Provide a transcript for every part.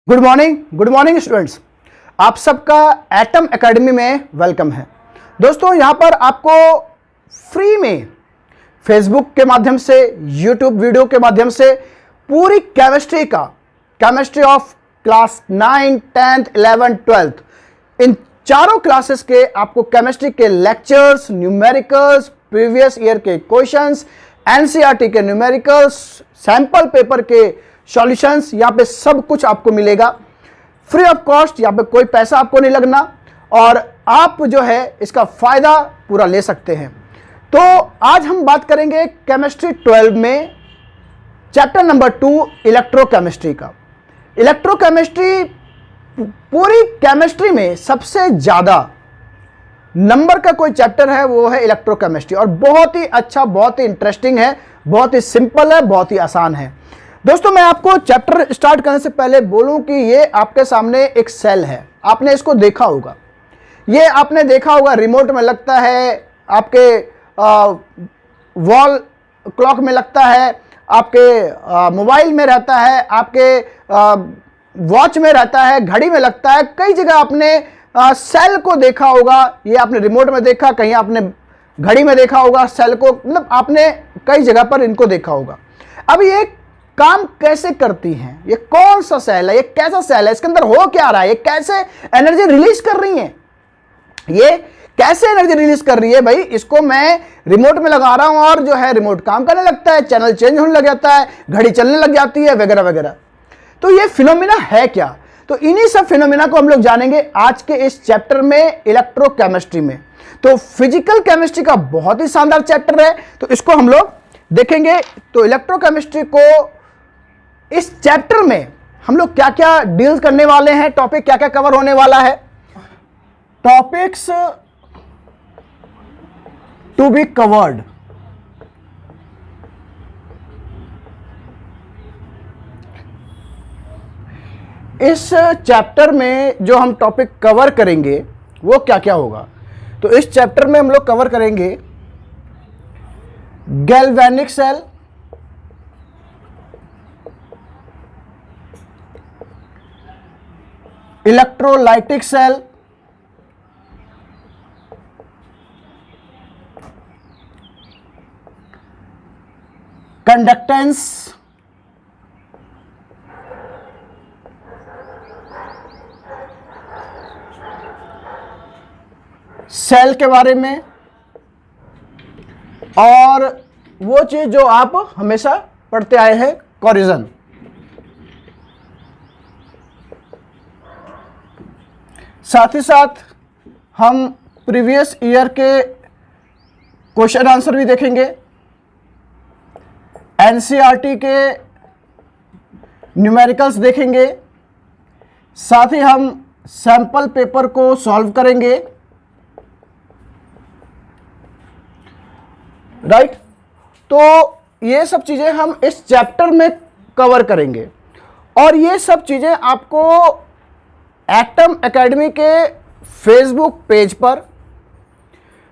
Good morning students. आप सबका atom academy में वेलकम है। दोस्तों, यहाँ पर आपको फ्री में फेसबुक के माध्यम से, यूट्यूब वीडियो के माध्यम से पूरी chemistry of class 9, 10th, 11th, 12th इन चारों क्लासेस के आपको केमिस्ट्री के लेक्चर्स, न्यूमेरिकल्स, प्रीवियस ईयर के क्वेश्चंस, एनसीईआरटी के न्यूमेरिकल्स, सैंपल पेपर के सॉल्यूशंस, यहाँ पे सब कुछ आपको मिलेगा फ्री ऑफ कॉस्ट। यहाँ पे कोई पैसा आपको नहीं लगना और आप जो है इसका फायदा पूरा ले सकते हैं। तो आज हम बात करेंगे केमिस्ट्री 12 में चैप्टर नंबर 2 इलेक्ट्रोकेमिस्ट्री का। इलेक्ट्रोकेमिस्ट्री पूरी केमिस्ट्री में सबसे ज्यादा नंबर का कोई चैप्टर है वो है इलेक्ट्रोकेमिस्ट्री, और बहुत ही अच्छा, बहुत ही इंटरेस्टिंग है, बहुत ही सिंपल है, बहुत ही आसान है। दोस्तों, मैं आपको चैप्टर स्टार्ट करने से पहले बोलूं कि ये आपके सामने एक सेल है। आपने इसको देखा होगा, ये आपने देखा होगा रिमोट में लगता है, आपके वॉल क्लॉक में लगता है, आपके मोबाइल में रहता है, आपके वॉच में रहता है, घड़ी में लगता है, कई जगह आपने सेल को देखा होगा। ये आपने रिमोट में देखा, कहीं आपने घड़ी में देखा होगा सेल को, मतलब आपने कई जगह पर इनको देखा होगा। अब ये काम कैसे करती हैं, ये कौन सा सेल है, ये कैसा सेल है, इसके अंदर हो क्या रहा है, ये कैसे एनर्जी रिलीज कर रही है, ये कैसे एनर्जी रिलीज कर रही है। भाई, इसको मैं रिमोट में लगा रहा हूं और जो है रिमोट काम करने लगता है, चैनल चेंज होने लग जाता है, घड़ी चलने लग जाती है, वगैरह वगैरह। तो ये फिनोमिना है क्या? तो इन्हीं सब फिनोमिना को हम लोग जानेंगे आज के इस चैप्टर में, इलेक्ट्रोकेमिस्ट्री में। तो फिजिकल केमिस्ट्री का बहुत ही शानदार चैप्टर है, तो इसको हम लोग देखेंगे। तो इलेक्ट्रोकेमिस्ट्री को इस चैप्टर में हम लोग क्या क्या डील करने वाले हैं, टॉपिक क्या क्या कवर होने वाला है, टॉपिक्स टू बी कवर्ड। इस चैप्टर में जो हम टॉपिक कवर करेंगे वो क्या क्या होगा। तो इस चैप्टर में हम लोग कवर करेंगे galvanic cell, electrolytic cell, conductance, cell के बारे में, और वो चीज जो आप हमेशा पढ़ते आए हैं, कोरिजन। साथ ही साथ हम प्रीवियस ईयर के क्वेश्चन आंसर भी देखेंगे, एनसीईआरटी के न्यूमेरिकल्स देखेंगे, साथ ही हम सैंपल पेपर को सॉल्व करेंगे। राइट? तो ये सब चीजें हम इस चैप्टर में कवर करेंगे, और ये सब चीजें आपको एटम एकेडमी के फेसबुक पेज पर,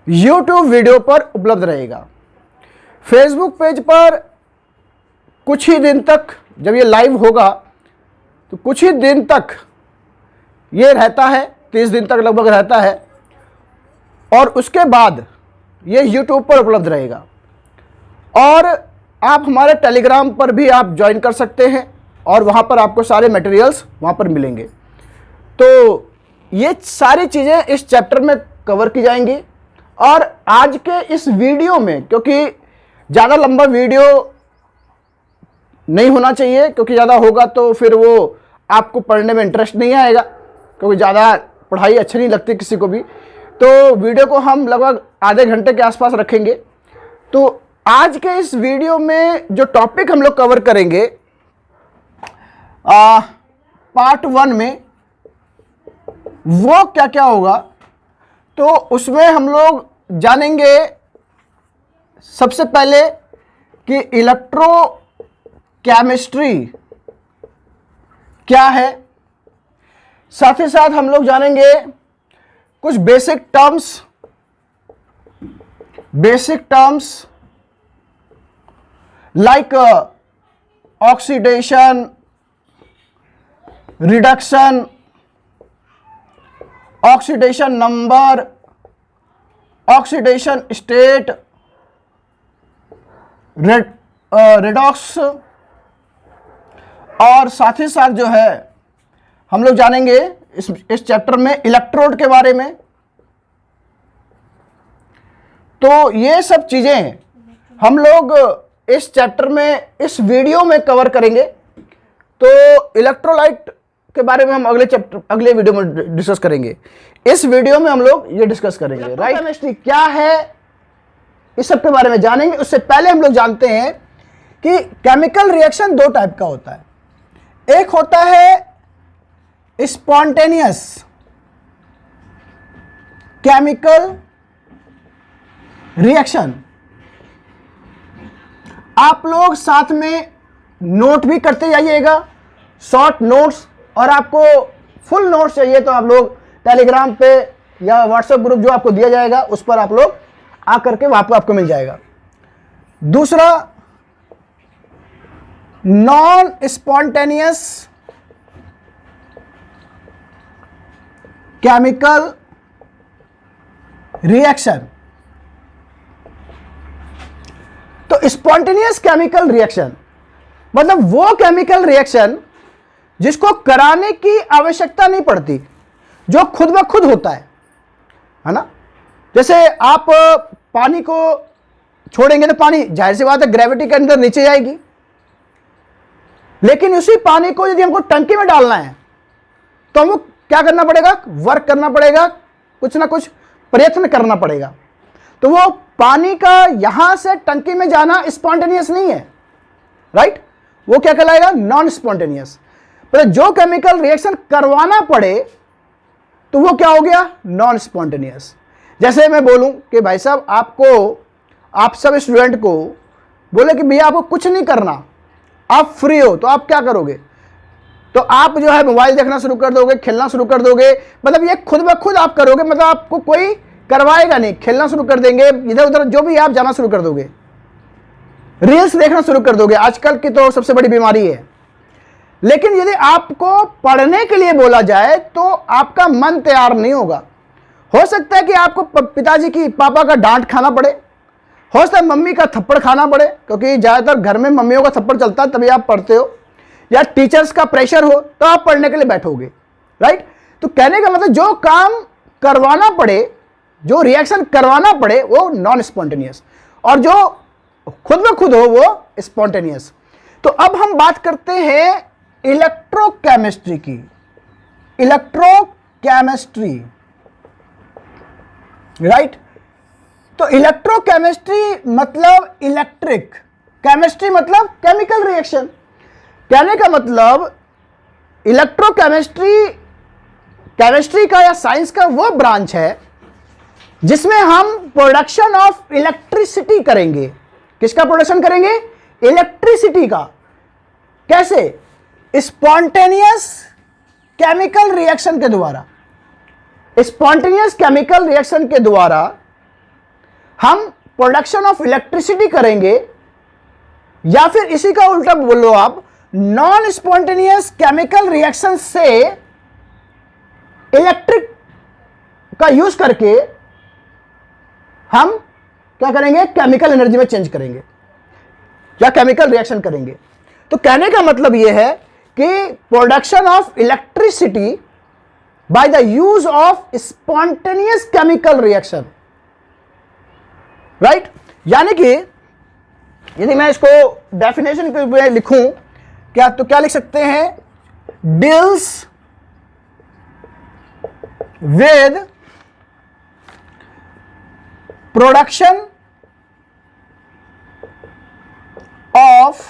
यूट्यूब वीडियो पर उपलब्ध रहेगा। फेसबुक पेज पर कुछ ही दिन तक, जब ये लाइव होगा तो कुछ ही दिन तक ये रहता है, 30 दिन तक लगभग रहता है, और उसके बाद ये यूट्यूब पर उपलब्ध रहेगा। और आप हमारे टेलीग्राम पर भी आप ज्वाइन कर सकते हैं, और वहाँ पर आपको सारे मटेरियल्स वहाँ पर मिलेंगे। तो ये सारी चीज़ें इस चैप्टर में कवर की जाएंगी। और आज के इस वीडियो में, क्योंकि ज़्यादा लंबा वीडियो नहीं होना चाहिए, क्योंकि ज़्यादा होगा तो फिर वो आपको पढ़ने में इंटरेस्ट नहीं आएगा, क्योंकि ज़्यादा पढ़ाई अच्छी नहीं लगती किसी को भी। तो वीडियो को हम लगभग आधे घंटे के आसपास रखेंगे। तो आज के इस वीडियो में जो टॉपिक हम लोग कवर करेंगे पार्ट 1 में, वो क्या क्या होगा, तो उसमें हम लोग जानेंगे सबसे पहले कि इलेक्ट्रोकेमिस्ट्री क्या है। साथ ही साथ हम लोग जानेंगे कुछ basic terms like oxidation, reduction, oxidation number, oxidation state, redox, और साथ ही साथ जो है हम लोग जानेंगे इस चैप्टर में इलेक्ट्रोड के बारे में। तो ये सब चीजें हम लोग इस चैप्टर में, इस वीडियो में कवर करेंगे। तो इलेक्ट्रोलाइट के बारे में हम अगले वीडियो में डिस्कस करेंगे। इस वीडियो में हम लोग ये डिस्कस करेंगे राइट केमिस्ट्री क्या है, इस सब के बारे में जानेंगे। उससे पहले हम लोग जानते हैं कि केमिकल रिएक्शन दो टाइप का होता है। एक होता है स्पॉन्टेनियस केमिकल रिएक्शन। आप लोग साथ में नोट भी करते जाइएगा, शॉर्ट नोट्स, और आपको फुल नोट्स चाहिए तो आप लोग टेलीग्राम पे या व्हाट्सएप ग्रुप जो आपको दिया जाएगा उस पर आप लोग आकर के वहां पर आपको मिल जाएगा। दूसरा, नॉन स्पॉन्टेनियस केमिकल रिएक्शन। तो स्पॉन्टेनियस केमिकल रिएक्शन मतलब वो केमिकल रिएक्शन जिसको कराने की आवश्यकता नहीं पड़ती, जो खुद ब खुद होता है ना। जैसे आप पानी को छोड़ेंगे तो पानी जाहिर सी बात है ग्रेविटी के अंदर नीचे जाएगी, लेकिन उसी पानी को यदि हमको टंकी में डालना है तो हमको क्या करना पड़ेगा, वर्क करना पड़ेगा, कुछ ना कुछ प्रयत्न करना पड़ेगा। तो वो पानी का यहां से टंकी में जाना स्पॉन्टेनियस नहीं है, राइट। वो क्या कहलाएगा, नॉन स्पॉन्टेनियस। पर जो केमिकल रिएक्शन करवाना पड़े तो वो क्या हो गया, नॉन स्पॉन्टेनियस। जैसे मैं बोलूं कि भाई साहब आप सब स्टूडेंट को बोले कि भैया आपको कुछ नहीं करना, आप फ्री हो, तो आप क्या करोगे, तो आप जो है मोबाइल देखना शुरू कर दोगे, खेलना शुरू कर दोगे। मतलब ये खुद ब खुद आप करोगे, मतलब आपको कोई करवाएगा नहीं, खेलना शुरू कर देंगे, इधर उधर जो भी आप जाना शुरू कर दोगे, रील्स देखना शुरू कर दोगे। आजकल की तो सबसे बड़ी बीमारी है। लेकिन यदि आपको पढ़ने के लिए बोला जाए तो आपका मन तैयार नहीं होगा। हो सकता है कि आपको पिताजी की, पापा का डांट खाना पड़े, हो सकता है मम्मी का थप्पड़ खाना पड़े, क्योंकि ज्यादातर घर में मम्मियों का थप्पड़ चलता है तभी आप पढ़ते हो, या टीचर्स का प्रेशर हो तो आप पढ़ने के लिए बैठोगे, राइट। तो कहने का मतलब जो काम करवाना पड़े, जो रिएक्शन करवाना पड़े वो नॉन स्पॉन्टेनियस, और जो खुद ब खुद हो वो स्पॉन्टेनियस। तो अब हम बात करते हैं इलेक्ट्रोकेमिस्ट्री की। Electrochemistry, right. तो इलेक्ट्रोकेमिस्ट्री मतलब इलेक्ट्रिक, केमिस्ट्री मतलब केमिकल रिएक्शन। कहने का मतलब इलेक्ट्रोकेमिस्ट्री केमिस्ट्री का या साइंस का वो ब्रांच है जिसमें हम प्रोडक्शन ऑफ इलेक्ट्रिसिटी करेंगे। किसका प्रोडक्शन करेंगे, इलेक्ट्रिसिटी का। कैसे, स्पॉन्टेनियस केमिकल रिएक्शन के द्वारा। स्पॉन्टेनियस केमिकल रिएक्शन के द्वारा हम प्रोडक्शन ऑफ इलेक्ट्रिसिटी करेंगे, या फिर इसी का उल्टा बोलो आप, नॉन स्पॉन्टेनियस केमिकल रिएक्शन से इलेक्ट्रिक का यूज करके हम क्या करेंगे, केमिकल एनर्जी में चेंज करेंगे या केमिकल रिएक्शन करेंगे। तो कहने का मतलब यह है कि production of electricity by the use of spontaneous chemical reaction, right. यानी कि यदि मैं इसको डेफिनेशन के रूप में लिखूं क्या, तो क्या लिख सकते हैं, deals with production of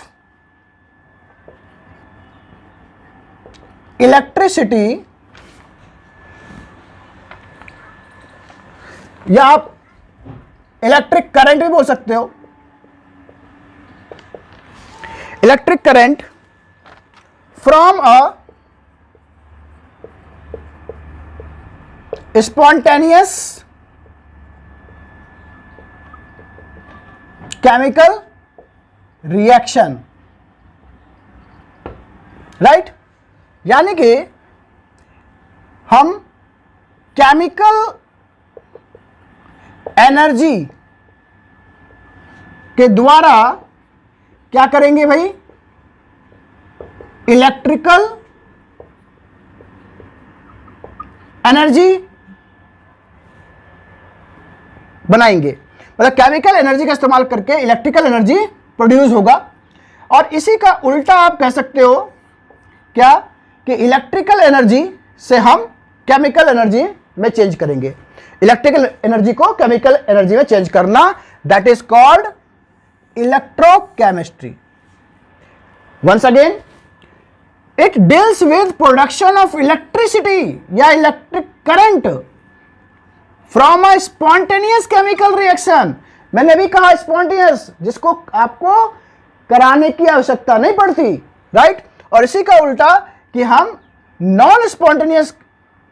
electricity, या आप इलेक्ट्रिक करंट भी बोल सकते हो, electric current from a spontaneous chemical reaction, right। यानी कि हम केमिकल एनर्जी के द्वारा क्या करेंगे भाई, इलेक्ट्रिकल एनर्जी बनाएंगे। मतलब केमिकल एनर्जी का इस्तेमाल करके इलेक्ट्रिकल एनर्जी प्रोड्यूस होगा। और इसी का उल्टा आप कह सकते हो क्या, कि इलेक्ट्रिकल एनर्जी से हम केमिकल एनर्जी में चेंज करेंगे। इलेक्ट्रिकल एनर्जी को केमिकल एनर्जी में चेंज करना, that is called electrochemistry. Once again, it deals with production of electricity या electric current from a spontaneous chemical reaction. मैंने भी कहा स्पॉन्टेनियस, जिसको आपको कराने की आवश्यकता नहीं पड़ती, राइट। और इसी का उल्टा कि हम नॉन स्पॉन्टेनियस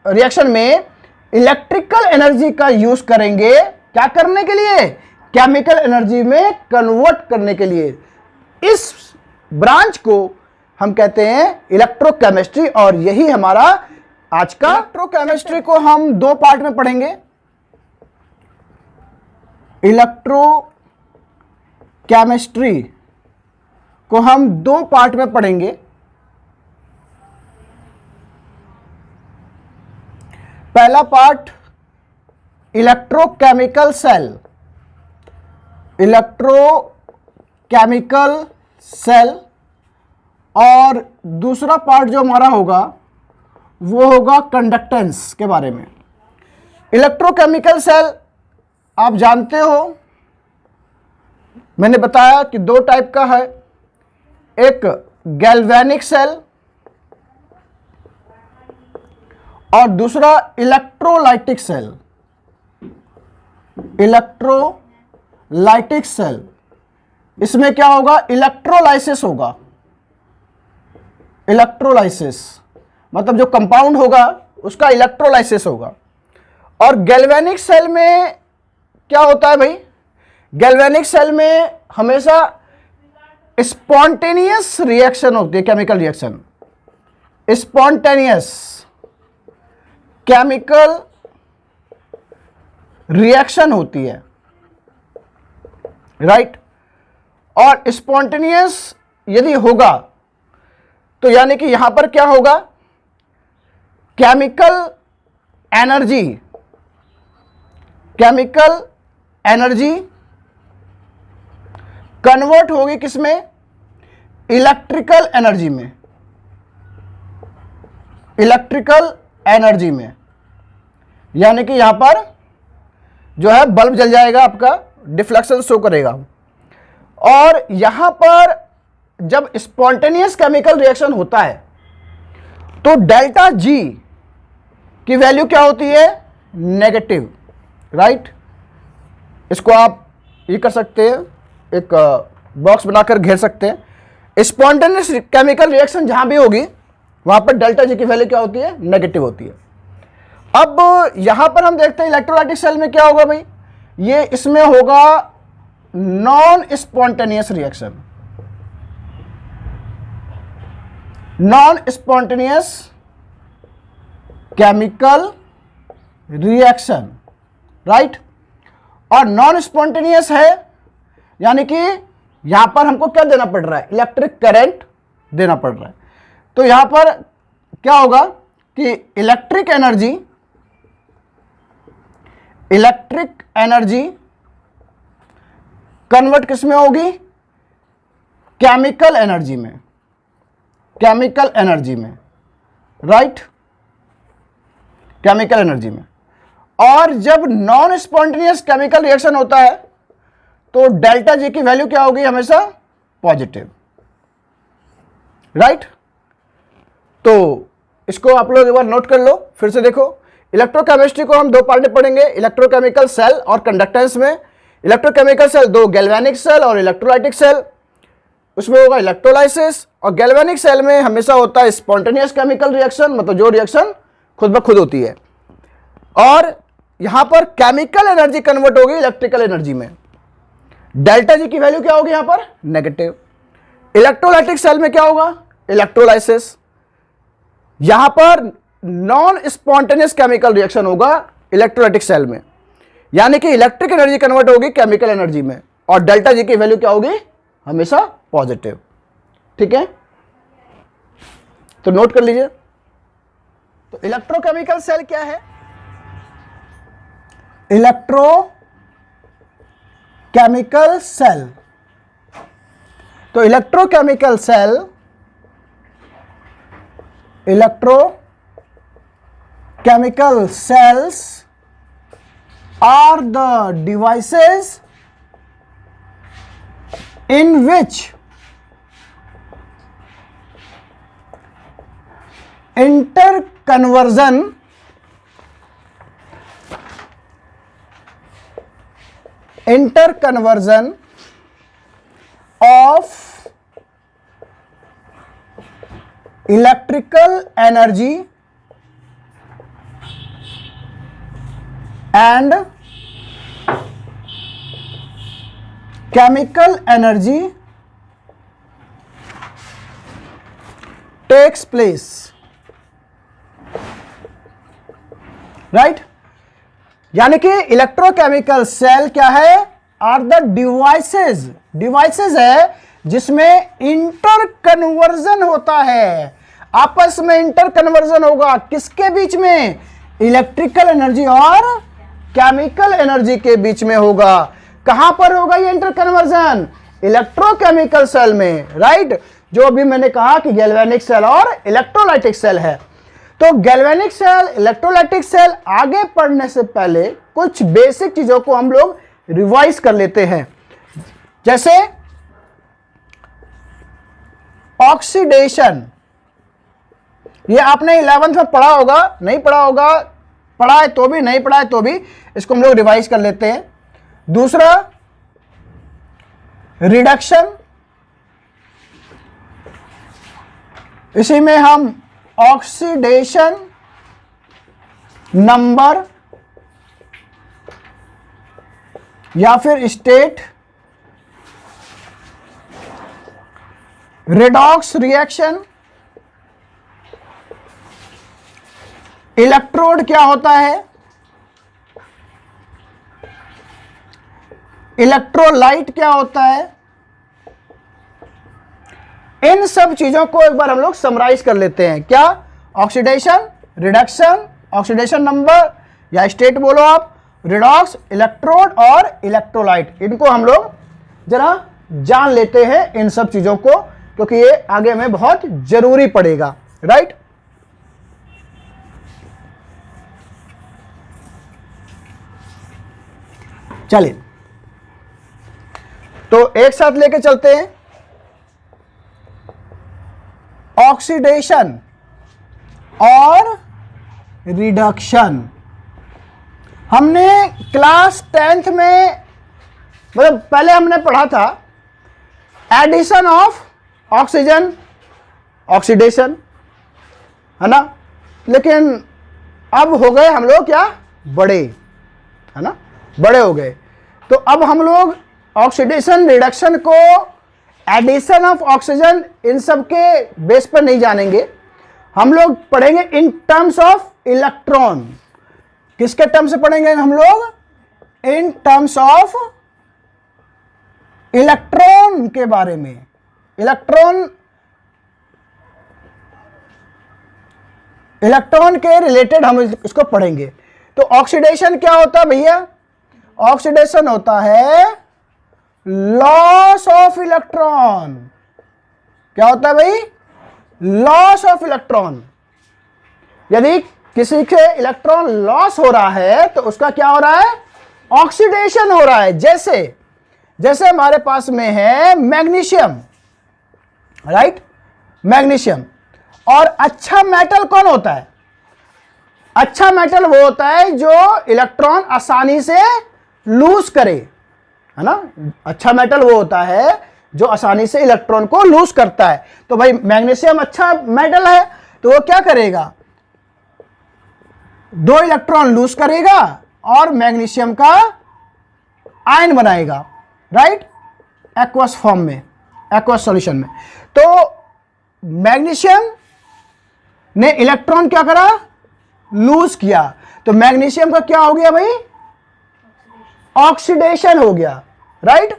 रिएक्शन में इलेक्ट्रिकल एनर्जी का यूज करेंगे, क्या करने के लिए, केमिकल एनर्जी में कन्वर्ट करने के लिए। इस ब्रांच को हम कहते हैं इलेक्ट्रोकेमिस्ट्री, और यही हमारा आज का इलेक्ट्रोकेमिस्ट्री को हम दो पार्ट में पढ़ेंगे। इलेक्ट्रोकेमिस्ट्री को हम दो पार्ट में पढ़ेंगे। पहला part electrochemical cell, electrochemical cell, और दूसरा पार्ट जो हमारा होगा वो होगा कंडक्टेंस के बारे में। इलेक्ट्रोकेमिकल सेल आप जानते हो, मैंने बताया कि दो टाइप का है, एक गैल्वेनिक सेल और दूसरा इलेक्ट्रोलाइटिक सेल। इलेक्ट्रोलाइटिक सेल, इसमें क्या होगा, इलेक्ट्रोलाइसिस होगा। इलेक्ट्रोलाइसिस मतलब जो कंपाउंड होगा उसका इलेक्ट्रोलाइसिस होगा। और गैल्वेनिक सेल में क्या होता है भाई, गैल्वेनिक सेल में हमेशा स्पॉन्टेनियस रिएक्शन होती है, chemical reaction, spontaneous chemical reaction होती है, राइट। और स्पॉन्टेनियस यदि होगा तो यानी कि यहां पर क्या होगा, केमिकल एनर्जी कन्वर्ट होगी किसमें, इलेक्ट्रिकल एनर्जी में, इलेक्ट्रिकल एनर्जी में। यानी कि यहां पर जो है बल्ब जल जाएगा, आपका डिफ्लेक्शन शो करेगा। और यहां पर जब स्पॉन्टेनियस केमिकल रिएक्शन होता है तो डेल्टा जी की वैल्यू क्या होती है, नेगेटिव, राइट। इसको आप ये कर सकते हैं, एक बॉक्स बनाकर घेर सकते हैं। स्पॉन्टेनियस केमिकल रिएक्शन जहां भी होगी वहां पर डेल्टा जी की वैल्यू क्या होती है, नेगेटिव होती है। अब यहां पर हम देखते हैं इलेक्ट्रोलाइटिक सेल में क्या होगा भाई, ये इसमें होगा non spontaneous reaction, non spontaneous chemical reaction, right. और नॉन स्पॉन्टेनियस है यानी कि यहां पर हमको क्या देना पड़ रहा है, इलेक्ट्रिक करंट देना पड़ रहा है। तो यहां पर क्या होगा कि इलेक्ट्रिक एनर्जी कन्वर्ट किसमें होगी, केमिकल एनर्जी में, केमिकल एनर्जी में, राइट, केमिकल एनर्जी में। और जब नॉन स्पॉन्टेनियस केमिकल रिएक्शन होता है तो डेल्टा जी की वैल्यू क्या होगी, हमेशा पॉजिटिव, राइट। तो इसको आप लोग एक बार नोट कर लो, फिर से देखो। इलेक्ट्रोकेमिस्ट्री को हम दो पार्ट में पढ़ेंगे, इलेक्ट्रोकेमिकल सेल और कंडक्टेंस में। इलेक्ट्रोकेमिकल सेल दो, गैल्वेनिक सेल और इलेक्ट्रोलाइटिक सेल, उसमें होगा इलेक्ट्रोलाइसिस। और गैल्वेनिक सेल में हमेशा होता है स्पॉन्टेनियस केमिकल रिएक्शन, मतलब जो रिएक्शन खुद ब खुद होती है। और यहां पर केमिकल एनर्जी कन्वर्ट होगी इलेक्ट्रिकल एनर्जी में, डेल्टा जी की वैल्यू क्या होगी यहां पर, नेगेटिव। इलेक्ट्रोलाइटिक सेल में क्या होगा, इलेक्ट्रोलाइसिस, यहां पर नॉन स्पॉन्टेनियस केमिकल रिएक्शन होगा इलेक्ट्रोलाइटिक सेल में, यानी कि इलेक्ट्रिक एनर्जी कन्वर्ट होगी केमिकल एनर्जी में, और डेल्टा जी की वैल्यू क्या होगी, हमेशा पॉजिटिव। ठीक है, तो नोट कर लीजिए। तो इलेक्ट्रोकेमिकल सेल क्या है? इलेक्ट्रोकेमिकल सेल, तो electrochemical cell, electrochemical cells are the devices in which interconversion of electrical energy and chemical energy takes place, right? यानी कि इलेक्ट्रोकेमिकल सेल क्या है? आर द डिवाइसेज, डिवाइसेज है जिसमें इंटर कन्वर्जन होता है, आपस में इंटर कन्वर्जन होगा, किसके बीच में? इलेक्ट्रिकल एनर्जी और केमिकल एनर्जी के बीच में होगा। कहां पर होगा ये इंटर कन्वर्जन? इलेक्ट्रोकेमिकल सेल में, राइट? जो अभी मैंने कहा कि गैल्वेनिक सेल और इलेक्ट्रोलाइटिक सेल है। तो गैल्वेनिक सेल, इलेक्ट्रोलाइटिक सेल, आगे पढ़ने से पहले कुछ बेसिक चीजों को हम लोग रिवाइज कर लेते हैं। जैसे ऑक्सीडेशन, ये आपने 11th में पढ़ा होगा, नहीं पढ़ा होगा, पढ़ा है तो भी, नहीं पढ़ा है तो भी, इसको हम लोग रिवाइज कर लेते हैं। दूसरा रिडक्शन, इसी में हम ऑक्सीडेशन नंबर या फिर स्टेट, रेडॉक्स रिएक्शन, इलेक्ट्रोड क्या होता है, इलेक्ट्रोलाइट क्या होता है, इन सब चीजों को एक बार हम लोग समराइज कर लेते हैं। क्या? ऑक्सीडेशन, रिडक्शन, ऑक्सीडेशन नंबर या स्टेट बोलो आप, रिडॉक्स, इलेक्ट्रोड और इलेक्ट्रोलाइट, इनको हम लोग जरा जान लेते हैं इन सब चीजों को, क्योंकि ये आगे में बहुत जरूरी पड़ेगा, राइट? चलिए, तो एक साथ लेके चलते हैं। ऑक्सीडेशन और रिडक्शन, हमने क्लास 10th में, मतलब पहले हमने पढ़ा था एडिशन ऑफ ऑक्सीजन, ऑक्सीडेशन, है ना? लेकिन अब हो गए हम लोग क्या, बड़े, है ना, बड़े हो गए। तो अब हम लोग ऑक्सीडेशन, रिडक्शन को, एडिशन ऑफ ऑक्सीजन, इन सब के बेस पर नहीं जानेंगे, हम लोग पढ़ेंगे इन टर्म्स ऑफ इलेक्ट्रॉन। किसके टर्म से पढ़ेंगे हम लोग? इन टर्म्स ऑफ इलेक्ट्रॉन के बारे में। इलेक्ट्रॉन के रिलेटेड हम इसको पढ़ेंगे। तो ऑक्सीडेशन क्या होता है भैया? ऑक्सीडेशन होता है लॉस ऑफ इलेक्ट्रॉन। क्या होता है भाई? Loss of electron. यदि किसी के इलेक्ट्रॉन लॉस हो रहा है तो उसका क्या हो रहा है? ऑक्सीडेशन हो रहा है। जैसे हमारे पास में है मैग्नीशियम, राइट? मैग्नीशियम। और अच्छा मेटल कौन होता है? अच्छा मेटल वो होता है जो इलेक्ट्रॉन आसानी से लूज करे, है ना? अच्छा मेटल वो होता है जो आसानी से इलेक्ट्रॉन को लूज करता है। तो भाई मैग्नीशियम अच्छा मेटल है, तो वो क्या करेगा? 2 इलेक्ट्रॉन लूज करेगा और मैग्नीशियम का आयन बनाएगा, राइट? एक्वस फॉर्म में, एक्वस सॉल्यूशन में। तो मैग्नीशियम ने इलेक्ट्रॉन क्या करा, लूज किया। तो मैग्नीशियम का क्या हो गया भाई, ऑक्सीडेशन हो गया, राइट।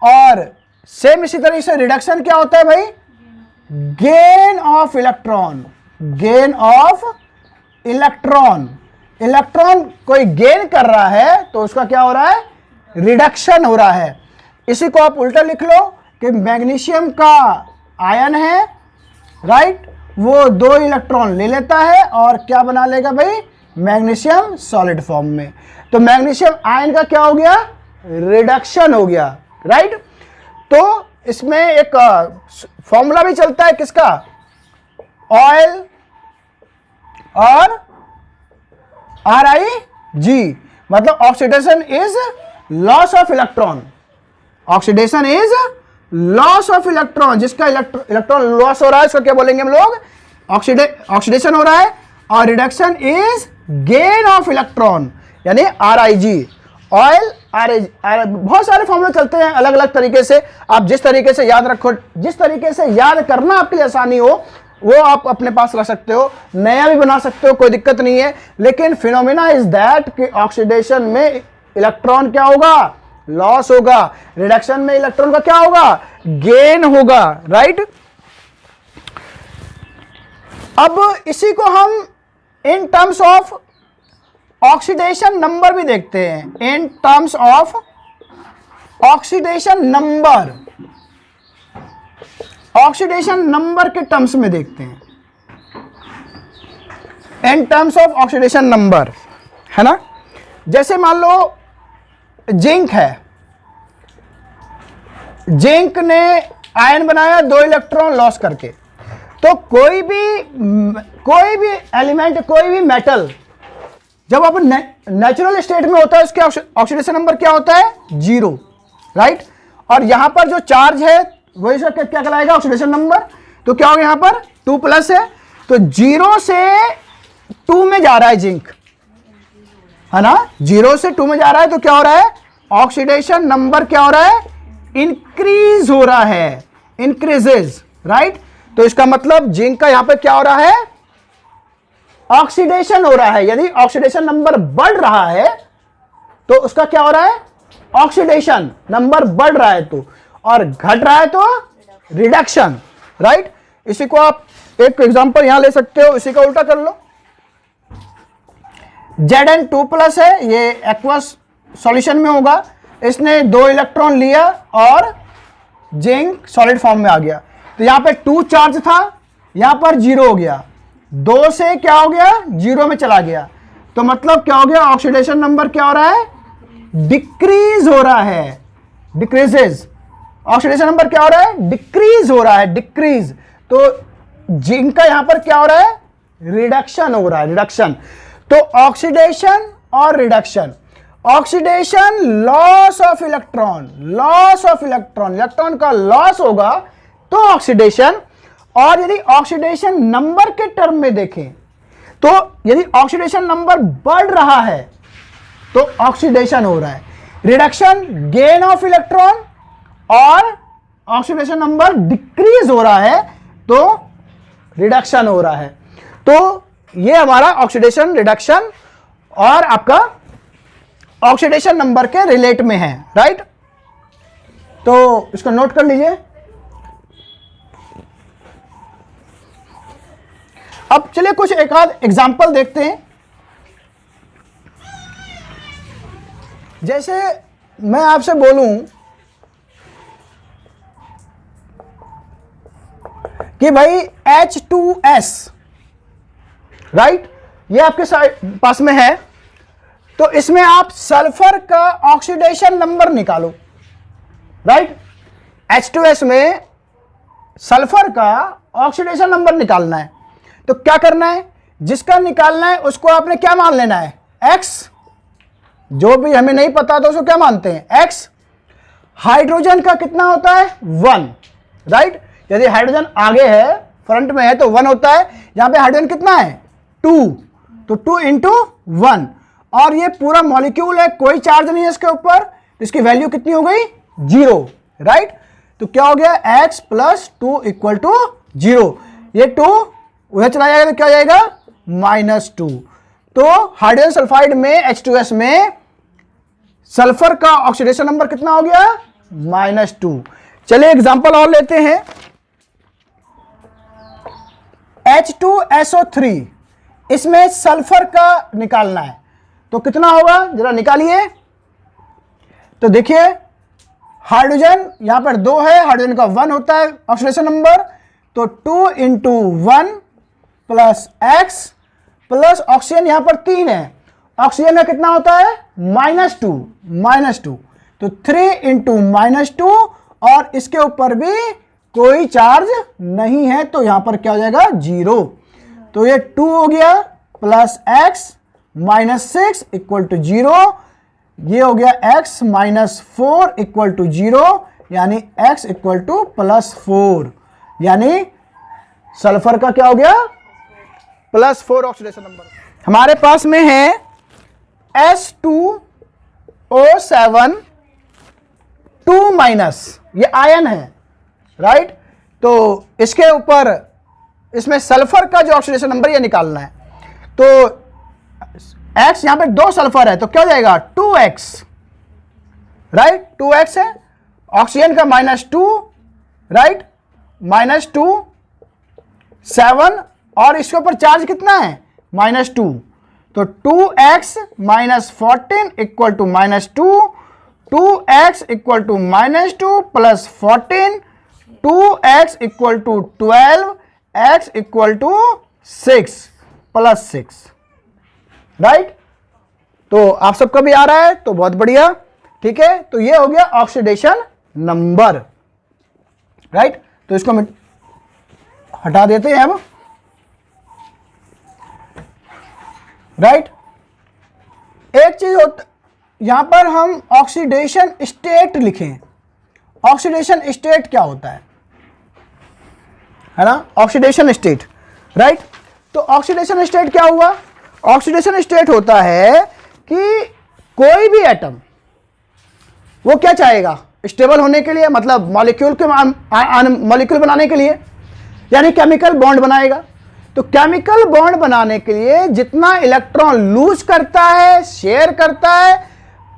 और सेम इसी तरीके से रिडक्शन क्या होता है भाई, gain of electron, gain of electron. Electron कोई गेन कर रहा है तो उसका क्या हो रहा है, रिडक्शन हो रहा है। इसी को आप उल्टा लिख लो कि मैग्नीशियम का आयन है, राइट, वो 2 इलेक्ट्रॉन ले लेता है और क्या बना लेगा भाई, मैग्नीशियम सॉलिड फॉर्म में। तो मैग्नीशियम आयन का क्या हो गया, रिडक्शन हो गया, राइट। तो इसमें एक फॉर्मूला भी चलता है किसका, ऑयल और RIG, मतलब oxidation is loss of electron, oxidation is loss of electron. जिसका इलेक्ट्रॉन लॉस हो रहा है उसको क्या बोलेंगे हम लोग, ऑक्सीडेशन हो रहा है। और reduction is gain of electron यानी RIG, ऑयल RIG। बहुत सारे फॉर्मूले चलते हैं अलग अलग तरीके से, आप जिस तरीके से याद रखो, जिस तरीके से याद करना आपके लिए आसानी हो वो आप अपने पास रख सकते हो, नया भी बना सकते हो, कोई दिक्कत नहीं है। लेकिन फिनोमेना इज दैट कि ऑक्सीडेशन में इलेक्ट्रॉन क्या होगा, लॉस होगा, रिडक्शन में इलेक्ट्रॉन का क्या होगा, गेन होगा, राइट। अब इसी को हम in terms of oxidation number भी देखते हैं, in terms of oxidation number, oxidation number के टर्म्स में देखते हैं, in terms of oxidation number, है ना। जैसे मान लो जिंक है, जिंक ने आयन बनाया 2 इलेक्ट्रॉन लॉस करके। तो कोई भी एलिमेंट, कोई भी मेटल जब अपन नेचुरल स्टेट में होता है उसके ऑक्सीडेशन नंबर क्या होता है, 0, राइट। और यहां पर जो चार्ज है वही इसका क्या कहलाएगा, ऑक्सीडेशन नंबर। तो क्या होगा, यहां पर 2+ है, तो 0 से 2 में जा रहा है जिंक, है ना, 0 से 2 में जा रहा है। तो क्या हो रहा है, ऑक्सीडेशन नंबर क्या हो रहा है, इंक्रीज हो रहा है, इंक्रीजेज, राइट। तो इसका मतलब जिंक का यहां पर क्या हो रहा है, ऑक्सीडेशन हो रहा है। यदि ऑक्सीडेशन नंबर बढ़ रहा है तो उसका क्या हो रहा है, ऑक्सीडेशन नंबर बढ़ रहा है तो, और घट रहा है तो रिडक्शन, राइट। इसी को आप एक एग्जांपल यहां ले सकते हो, इसी का उल्टा कर लो। Zn2+ है, ये एक्वस सॉल्यूशन में होगा, इसने 2 इलेक्ट्रॉन लिया और जिंक सॉलिड फॉर्म में आ गया। तो यहां पे 2 चार्ज था, यहां पर 0 हो गया, 2 से क्या हो गया, 0 में चला गया। तो मतलब क्या हो गया, ऑक्सीडेशन नंबर क्या हो रहा है, डिक्रीज हो रहा है, डिक्रीजेज। ऑक्सीडेशन नंबर क्या हो रहा है, डिक्रीज हो रहा है, डिक्रीज। तो जिंक का यहां पर क्या हो रहा है, रिडक्शन हो रहा है, रिडक्शन। तो ऑक्सीडेशन और reduction, oxidation loss of electron, loss of electron, electron का लॉस होगा तो ऑक्सीडेशन। और यदि ऑक्सीडेशन नंबर के टर्म में देखें तो यदि ऑक्सीडेशन नंबर बढ़ रहा है तो ऑक्सीडेशन हो रहा है, रिडक्शन गेन ऑफ इलेक्ट्रॉन, और ऑक्सीडेशन नंबर डिक्रीज हो रहा है तो रिडक्शन हो रहा है। तो ये हमारा ऑक्सीडेशन, रिडक्शन और आपका ऑक्सीडेशन नंबर के रिलेट में है, राइट। तो इसको नोट कर लीजिए। अब चलिए कुछ एक आध एग्जाम्पल देखते हैं। जैसे मैं आपसे बोलूं कि भाई H2S, राइट, ये आपके पास में है, तो इसमें आप सल्फर का ऑक्सीडेशन नंबर निकालो, राइट। H2S में सल्फर का ऑक्सीडेशन नंबर निकालना है। तो क्या करना है, जिसका निकालना है उसको आपने क्या मान लेना है, X। जो भी हमें नहीं पता तो उसको क्या मानते हैं, X। हाइड्रोजन का कितना होता है, 1, राइट। यदि हाइड्रोजन आगे है, फ्रंट में है तो 1 होता है। यहां पे हाइड्रोजन कितना है, 2, तो 2 × 1। और ये पूरा मॉलिक्यूल है, कोई चार्ज नहीं है इसके ऊपर, तो इसकी वैल्यू कितनी हो गई, 0, राइट। तो क्या हो गया, X + 2 = 0। ये 2 उधर चला जाएगा तो क्या हो जाएगा -2। तो हाइड्रोजन सल्फाइड में H2S में सल्फर का ऑक्सीडेशन नंबर कितना हो गया -2। चलिए एग्जांपल और लेते हैं। H2SO3 इसमें सल्फर का निकालना है तो कितना होगा जरा निकालिए। तो देखिए हाइड्रोजन यहां पर 2 है, हाइड्रोजन का 1 होता है ऑक्सीडेशन नंबर, तो 2 × 1 प्लस x प्लस ऑक्सीजन यहां पर 3 है, ऑक्सीजन का कितना होता है -2, तो 3 × -2 और इसके ऊपर भी कोई चार्ज नहीं है तो यहां पर क्या हो जाएगा 0। तो ये 2 हो गया प्लस x -6 = 0, ये हो गया x -4 = 0, यानी x = +4, यानी सल्फर का क्या हो गया +4 ऑक्सीडेशन नंबर। हमारे पास में है S2O7 2-, ये आयन है, राइट। तो इसके ऊपर इसमें सल्फर का जो ऑक्सीडेशन नंबर ये निकालना है। तो x यहां पे 2 सल्फर है तो क्या हो जाएगा 2x, राइट, 2x है, ऑक्सीजन का -2, राइट, -2 7 और इसके ऊपर चार्ज कितना है -2, तो 2x -14 = -2, 2x = -2 + 14, 2x = 12, x = 6 + 6, right. तो आप सबका भी आ रहा है तो बहुत बढ़िया, ठीक है। तो ये हो गया ऑक्सीडेशन नंबर, राइट। तो इसको हम हटा देते हैं अब, राइट। एक चीज होता यहां पर हम ऑक्सीडेशन स्टेट लिखें। ऑक्सीडेशन स्टेट क्या होता है ना, ऑक्सीडेशन स्टेट, राइट। तो ऑक्सीडेशन स्टेट क्या हुआ, ऑक्सीडेशन स्टेट होता है कि कोई भी एटम वो क्या चाहेगा स्टेबल होने के लिए, मतलब मॉलिक्यूल बनाने के लिए, यानी केमिकल बॉन्ड बनाएगा। तो केमिकल बॉन्ड बनाने के लिए जितना इलेक्ट्रॉन लूज करता है, शेयर करता है,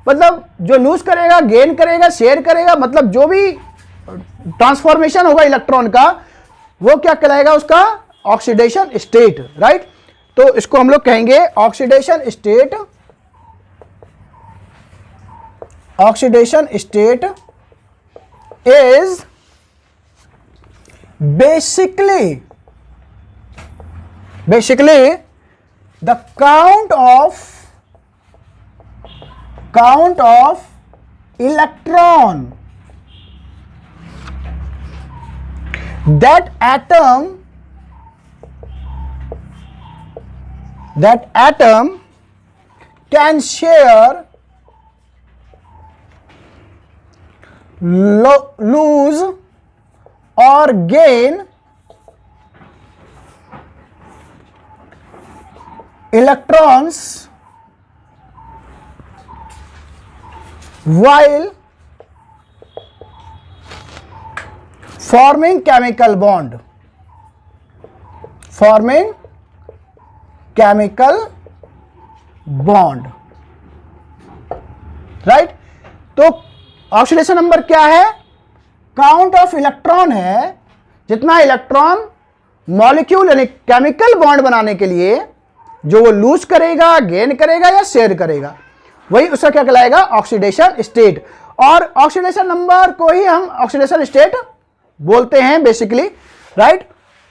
मतलब जो लूज करेगा गेन करेगा, शेयर करेगा, मतलब जो भी ट्रांसफॉर्मेशन होगा इलेक्ट्रॉन का वो क्या कहलाएगा उसका ऑक्सीडेशन स्टेट, राइट। तो इसको हम लोग कहेंगे oxidation state. Oxidation state is basically the count of electron that atom can share, lose or gain electrons while forming chemical bond, right. तो ऑक्सीडेशन नंबर क्या है, काउंट ऑफ इलेक्ट्रॉन है, जितना इलेक्ट्रॉन मॉलिक्यूल यानी केमिकल बॉन्ड बनाने के लिए जो वो लूज करेगा, गेन करेगा या शेयर करेगा, वही उसका क्या कहलाएगा ऑक्सीडेशन स्टेट। और ऑक्सीडेशन नंबर को ही हम ऑक्सीडेशन स्टेट बोलते हैं बेसिकली, राइट।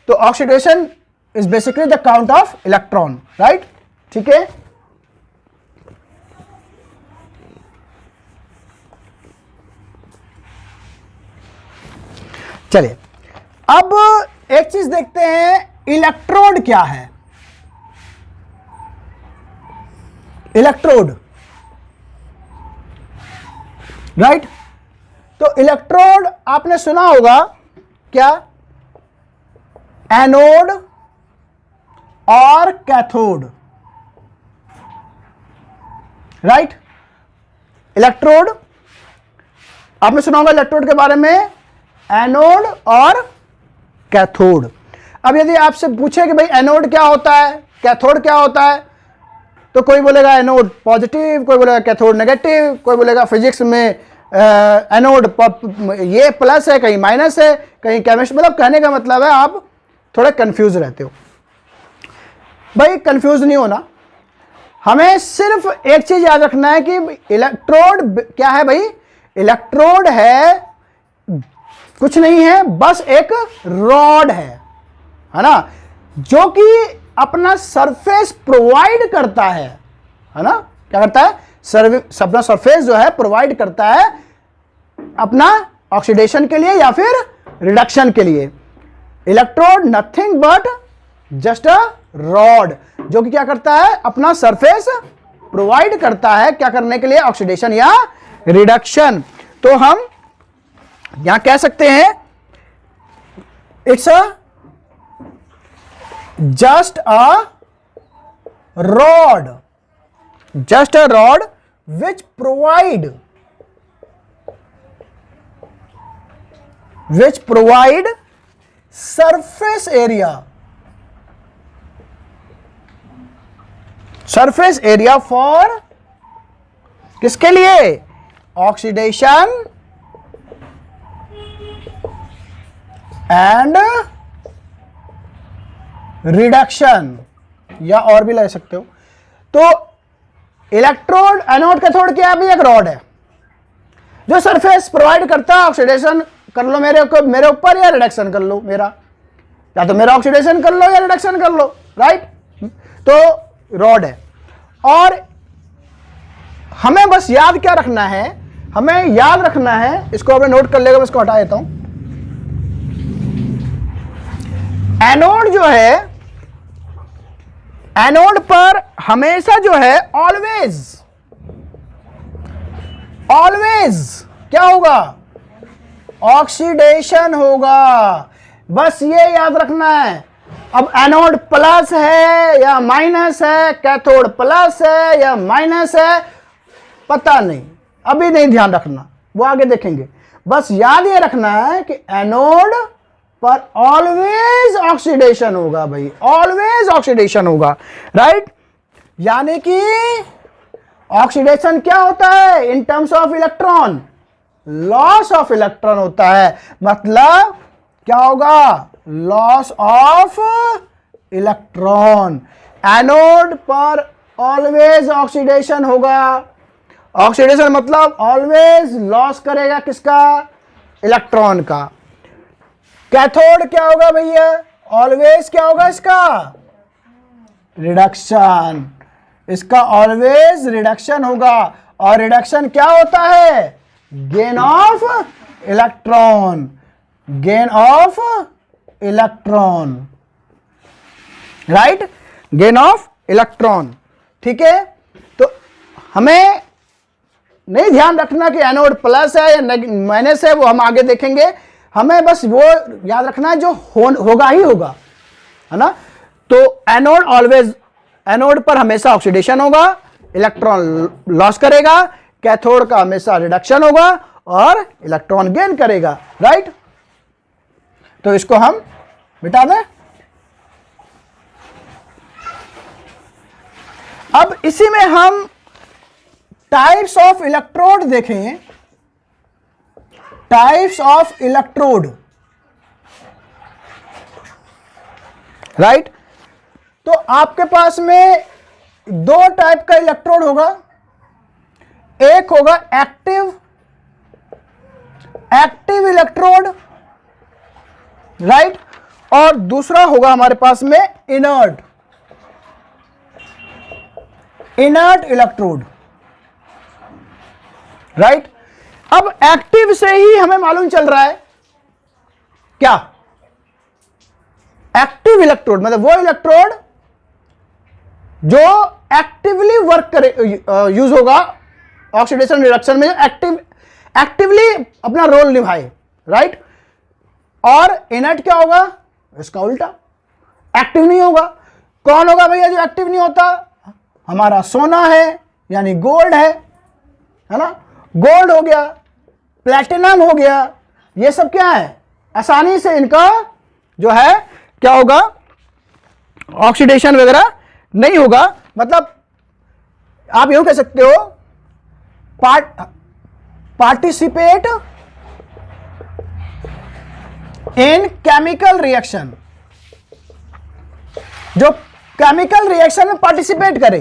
तो oxidation is basically the count of electron, right, ठीक है। चलिए अब एक चीज देखते हैं, इलेक्ट्रोड क्या है। Electrode, right. तो इलेक्ट्रोड आपने सुना होगा क्या, एनोड और कैथोड, राइट। इलेक्ट्रोड आपने सुना होगा इलेक्ट्रोड के बारे में, एनोड और कैथोड। अब यदि आपसे पूछे कि भाई एनोड क्या होता है, कैथोड क्या होता है, तो कोई बोलेगा एनोड पॉजिटिव, कोई बोलेगा कैथोड नेगेटिव, कोई बोलेगा फिजिक्स में एनोड ये प्लस है, कहीं माइनस है, कहीं केमिस्ट्री, मतलब कहने का मतलब है आप थोड़ा कंफ्यूज रहते हो। भाई कंफ्यूज नहीं होना, हमें सिर्फ एक चीज याद रखना है कि इलेक्ट्रोड क्या है भाई, इलेक्ट्रोड है कुछ नहीं है, बस एक रॉड है ना, जो कि अपना सरफेस प्रोवाइड करता है ना, क्या करता है, अपना सरफेस जो है प्रोवाइड करता है अपना ऑक्सीडेशन के लिए या फिर रिडक्शन के लिए। Electrode nothing but just a rod, जो कि क्या करता है, अपना सरफेस प्रोवाइड करता है क्या करने के लिए, ऑक्सीडेशन या रिडक्शन। तो हम यहां कह सकते हैं it's a just a rod which provide surface area for किसके लिए, ऑक्सीडेशन एंड रिडक्शन, या और भी ले सकते हो। तो इलेक्ट्रोड, एनोड, कैथोड क्या है, एक रॉड है जो सरफेस प्रोवाइड करता है, ऑक्सीडेशन कर लो मेरे ऊपर या रिडक्शन कर लो मेरा, या तो मेरा ऑक्सीडेशन कर लो या रिडक्शन कर लो, राइट। तो रॉड है, और हमें बस याद क्या रखना है, हमें याद रखना है, इसको आपने नोट कर लेगा, मैं इसको हटा देता हूं। एनोड जो है, एनोड पर हमेशा जो है ऑलवेज क्या होगा, ऑक्सीडेशन होगा, बस ये याद रखना है। अब एनोड प्लस है या माइनस है, कैथोड प्लस है या माइनस है, पता नहीं, अभी नहीं ध्यान रखना, वो आगे देखेंगे। बस याद ये रखना है कि एनोड पर ऑलवेज ऑक्सीडेशन होगा भाई, ऑलवेज ऑक्सीडेशन होगा, राइट। यानी कि ऑक्सीडेशन क्या होता है, in terms of electron loss of electron होता है, मतलब क्या होगा, लॉस ऑफ इलेक्ट्रॉन। एनोड पर ऑलवेज ऑक्सीडेशन होगा, ऑक्सीडेशन मतलब ऑलवेज लॉस करेगा किसका, इलेक्ट्रॉन का। कैथोड क्या होगा भैया, ऑलवेज क्या होगा इसका, रिडक्शन, इसका ऑलवेज रिडक्शन होगा, और रिडक्शन क्या होता है, gain of electron, gain of electron, right, gain of electron, ठीक है। तो हमें नहीं ध्यान रखना कि एनोड प्लस है या माइनस है, वो हम आगे देखेंगे, हमें बस वो याद रखना है जो होगा ही होगा, है ना। तो एनोड ऑलवेज, एनोड पर हमेशा ऑक्सीडेशन होगा, इलेक्ट्रॉन लॉस करेगा, कैथोड का हमेशा रिडक्शन होगा और इलेक्ट्रॉन गेन करेगा, राइट। तो इसको हम मिटा दें। अब इसी में हम टाइप्स ऑफ इलेक्ट्रोड देखें, टाइप्स ऑफ इलेक्ट्रोड, राइट। तो आपके पास में दो टाइप का इलेक्ट्रोड होगा, एक होगा एक्टिव इलेक्ट्रोड, राइट, और दूसरा होगा हमारे पास में इनर्ट इलेक्ट्रोड, राइट। अब एक्टिव से ही हमें मालूम चल रहा है क्या, एक्टिव इलेक्ट्रोड मतलब वो इलेक्ट्रोड जो एक्टिवली वर्क करे, यूज होगा ऑक्सीडेशन रिडक्शन में, एक्टिवली अपना रोल निभाए, राइट। और इनर्ट क्या होगा, इसका उल्टा, एक्टिव नहीं होगा। कौन होगा भैया जो एक्टिव नहीं होता, हमारा सोना है, यानी गोल्ड है ना, गोल्ड हो गया, प्लैटिनम हो गया, ये सब क्या है, आसानी से इनका जो है क्या होगा, ऑक्सीडेशन वगैरह नहीं होगा। मतलब आप यूं कह सकते हो, पार्टिसिपेट इन केमिकल रिएक्शन, जो केमिकल रिएक्शन में पार्टिसिपेट करे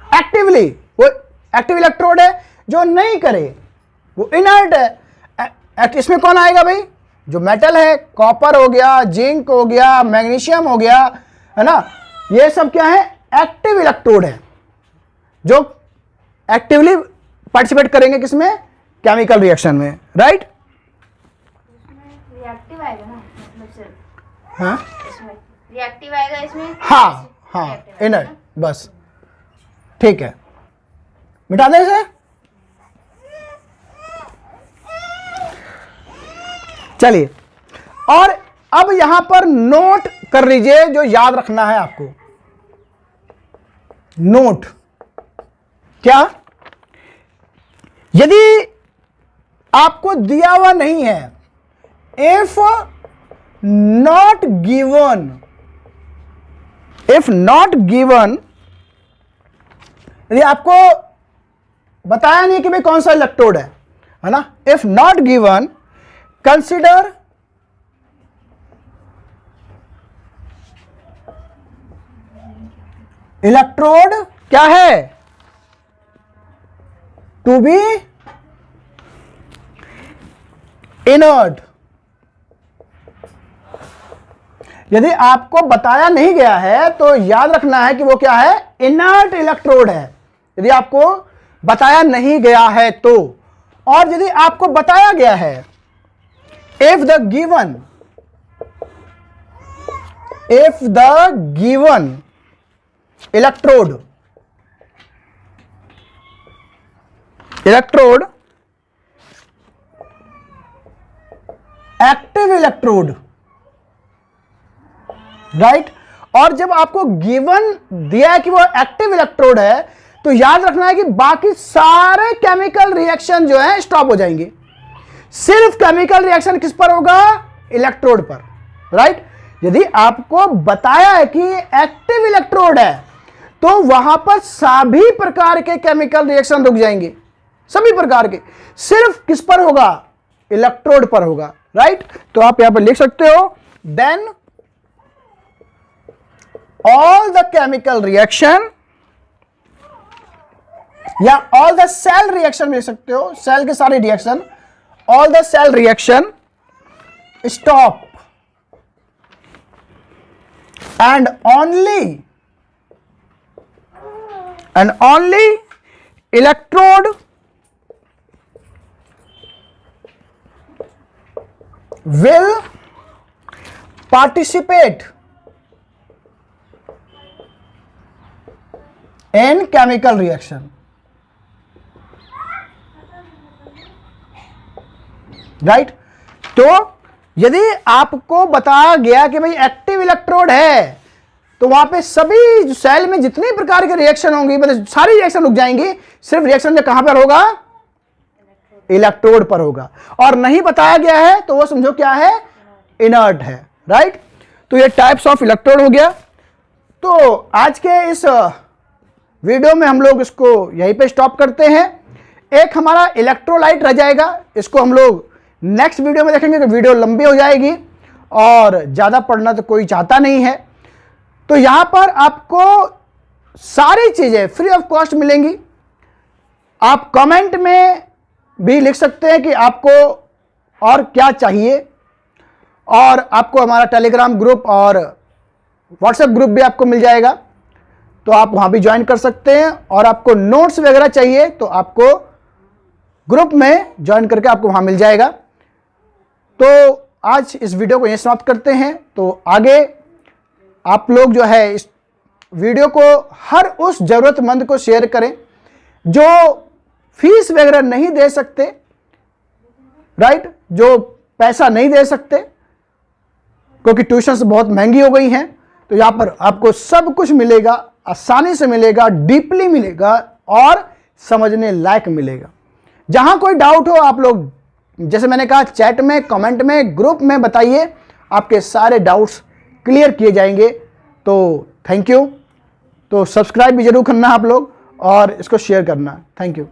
एक्टिवली, वो एक्टिव इलेक्ट्रोड है। जो नहीं करे वो इनर्ट है। इसमें कौन आएगा भाई, जो मेटल है, कॉपर हो गया, जिंक हो गया, मैग्नीशियम हो गया, है ना, ये सब क्या है, एक्टिव इलेक्ट्रोड है, जो एक्टिवली पार्टिसिपेट करेंगे किसमें, केमिकल रिएक्शन में, राइट। रिएक्टिव आएगा ना, मतलब सिर्फ हाँ इसमें रिएक्टिव आएगा इसमें। हाँ हाँ, इनर्ट, बस ठीक है, मिटा दें इसे। चलिए, और अब यहां पर नोट कर लीजिए, जो याद रखना है आपको। नोट क्या, यदि आपको दिया हुआ नहीं है, if not given, if not given, यदि आपको बताया नहीं कि भाई कौन सा इलेक्ट्रोड है ना, if not given, consider electrode क्या है, टू बी इनर्ट। यदि आपको बताया नहीं गया है तो याद रखना है कि वो क्या है, इनर्ट इलेक्ट्रोड है, यदि आपको बताया नहीं गया है तो। और यदि आपको बताया गया है, if the given electrode active electrode, right. और जब आपको गिवन दिया है कि वो एक्टिव इलेक्ट्रोड है, तो याद रखना है कि बाकी सारे केमिकल रिएक्शन जो है स्टॉप हो जाएंगे, सिर्फ केमिकल रिएक्शन किस पर होगा, इलेक्ट्रोड पर, राइट। यदि आपको बताया है कि एक्टिव इलेक्ट्रोड है, तो वहां पर सभी प्रकार के केमिकल रिएक्शन रुक जाएंगे, सभी प्रकार के, सिर्फ किस पर होगा, इलेक्ट्रोड पर होगा, राइट। तो आप यहां पर लिख सकते हो, then all the chemical reaction, या ऑल द सेल रिएक्शन लिख सकते हो, सेल के सारे reaction, all the cell reaction stop and only electrode will participate in chemical reaction, right. तो यदि आपको बताया गया कि भाई एक्टिव इलेक्ट्रोड है, तो वहां पे सभी सेल में जितने प्रकार के रिएक्शन होंगे, मतलब सारी रिएक्शन रुक जाएंगी, सिर्फ रिएक्शन जो कहां पर होगा, इलेक्ट्रोड पर होगा। और नहीं बताया गया है तो वो समझो क्या है, इनर्ट है, राइट। तो ये टाइप्स ऑफ इलेक्ट्रोड हो गया। तो आज के इस वीडियो में हम लोग इसको यहीं पे स्टॉप करते हैं। एक हमारा इलेक्ट्रोलाइट रह जाएगा, इसको हम लोग नेक्स्ट वीडियो में देखेंगे, कि वीडियो लंबी हो जाएगी और ज़्यादा पढ़ना तो कोई चाहता नहीं है। तो यहाँ पर आपको सारी चीज़ें फ्री ऑफ कॉस्ट मिलेंगी। आप कमेंट में भी लिख सकते हैं कि आपको और क्या चाहिए, और आपको हमारा टेलीग्राम ग्रुप और व्हाट्सएप ग्रुप भी आपको मिल जाएगा, तो आप वहाँ भी ज्वाइन कर सकते हैं। और आपको नोट्स वगैरह चाहिए तो आपको ग्रुप में ज्वाइन करके आपको वहाँ मिल जाएगा। तो आज इस वीडियो को यहीं समाप्त करते हैं। तो आगे आप लोग जो है इस वीडियो को हर उस ज़रूरतमंद को शेयर करें जो फीस वगैरह नहीं दे सकते, राइट, जो पैसा नहीं दे सकते, क्योंकि ट्यूशन्स बहुत महंगी हो गई हैं। तो यहाँ पर आपको सब कुछ मिलेगा, आसानी से मिलेगा, डीपली मिलेगा और समझने लायक मिलेगा। जहाँ कोई डाउट हो आप लोग, जैसे मैंने कहा, चैट में, कमेंट में, ग्रुप में बताइए, आपके सारे डाउट्स क्लियर किए जाएंगे। तो थैंक यू। तो सब्सक्राइब भी जरूर करना आप लोग और इसको शेयर करना। Thank you.